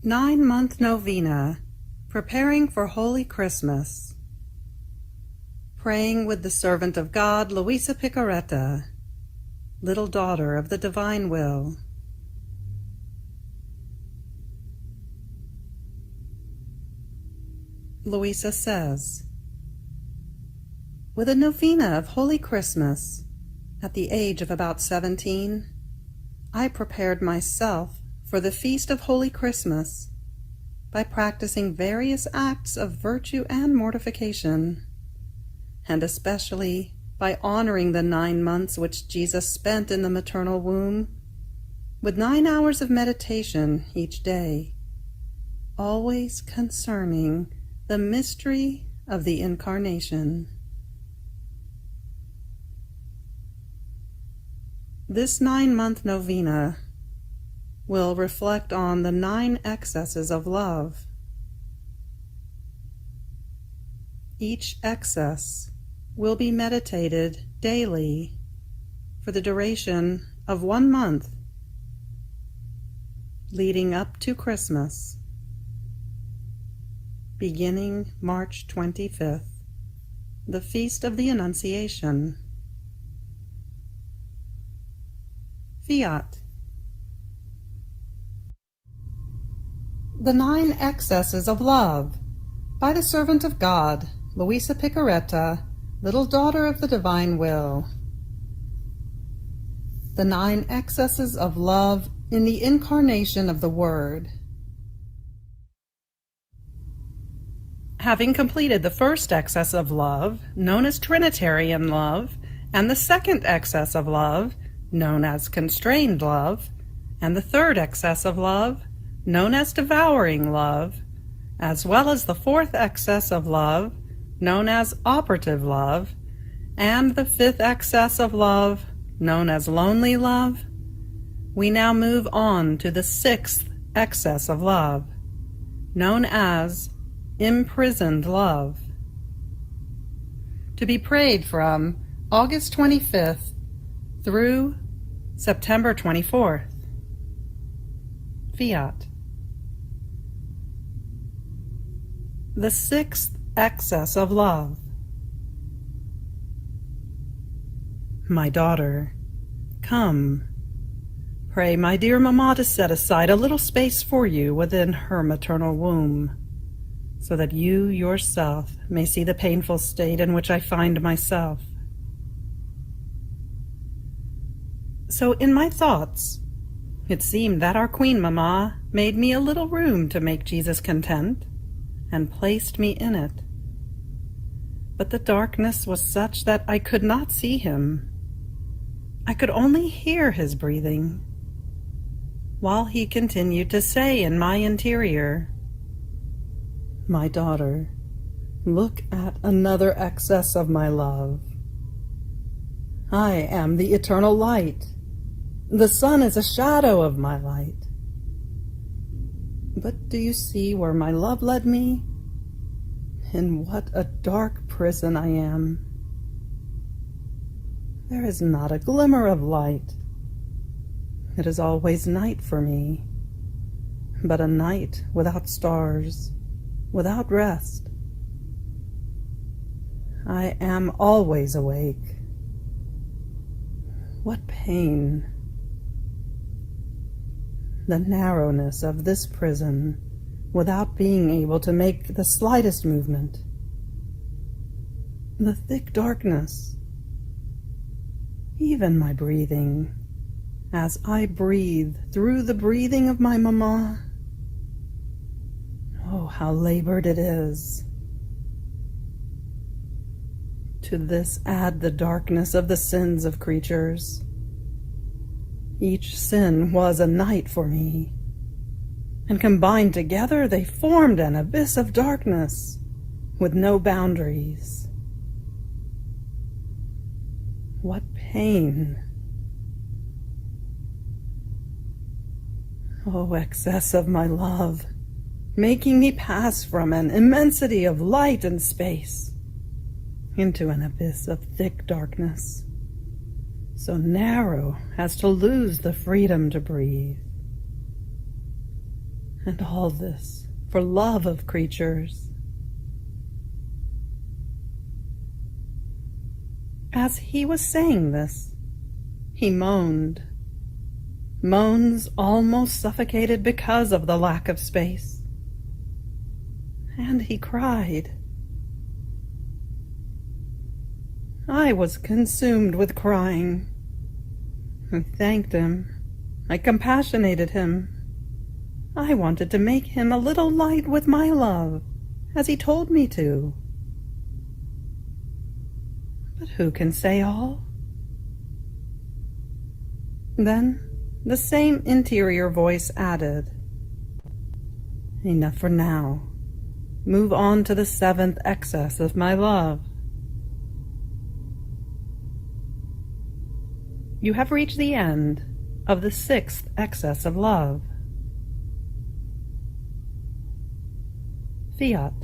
9-month Novena, preparing for Holy Christmas. Praying with the servant of God, Luisa Picaretta, little daughter of the divine will. Luisa says, with a novena of Holy Christmas, at the age of about 17, I prepared myself for the feast of Holy Christmas by practicing various acts of virtue and mortification, and especially by honoring the 9 months which Jesus spent in the maternal womb, with 9 hours of meditation each day, always concerning the mystery of the Incarnation. This 9-month novena will reflect on the 9 excesses of love. Each excess will be meditated daily for the duration of 1 month, leading up to Christmas, beginning March 25th, the Feast of the Annunciation. Fiat. The 9 Excesses of Love, by the servant of God, Luisa Picaretta, little daughter of the divine will. The 9 excesses of love in the incarnation of the Word. Having completed the first excess of love, known as Trinitarian love, and the second excess of love, known as constrained love, and the third excess of love, known as devouring love, as well as the 4th excess of love, known as operative love, and the 5th excess of love, known as lonely love, we now move on to the 6th excess of love, known as imprisoned love, to be prayed from August 25th through September 24th. Fiat. The 6th excess of love. My daughter, come. Pray my dear mamma to set aside a little space for you within her maternal womb, so that you yourself may see the painful state in which I find myself. So in my thoughts, it seemed that our Queen Mamma made me a little room to make Jesus content, and placed me in it. But the darkness was such that I could not see him. I could only hear his breathing, while he continued to say in my interior, my daughter, look at another excess of my love. I am the eternal light. The sun is a shadow of my light. But do you see where my love led me? In what a dark prison I am. There is not a glimmer of light. It is always night for me, but a night without stars, without rest. I am always awake. What pain! The narrowness of this prison, without being able to make the slightest movement. The thick darkness. Even my breathing, as I breathe through the breathing of my mamma. Oh, how labored it is. To this add the darkness of the sins of creatures. Each sin was a night for me, and combined together they formed an abyss of darkness with no boundaries. What pain! Oh, excess of my love, making me pass from an immensity of light and space into an abyss of thick darkness, so narrow as to lose the freedom to breathe. And all this for love of creatures. As he was saying this, he moaned. Moans almost suffocated because of the lack of space. And he cried. I was consumed with crying. I thanked him. I compassionated him. I wanted to make him a little light with my love, as he told me to. But who can say all? Then the same interior voice added, Enough for now. Move on to the 7th excess of my love. You have reached the end of the 6th excess of love. Fiat.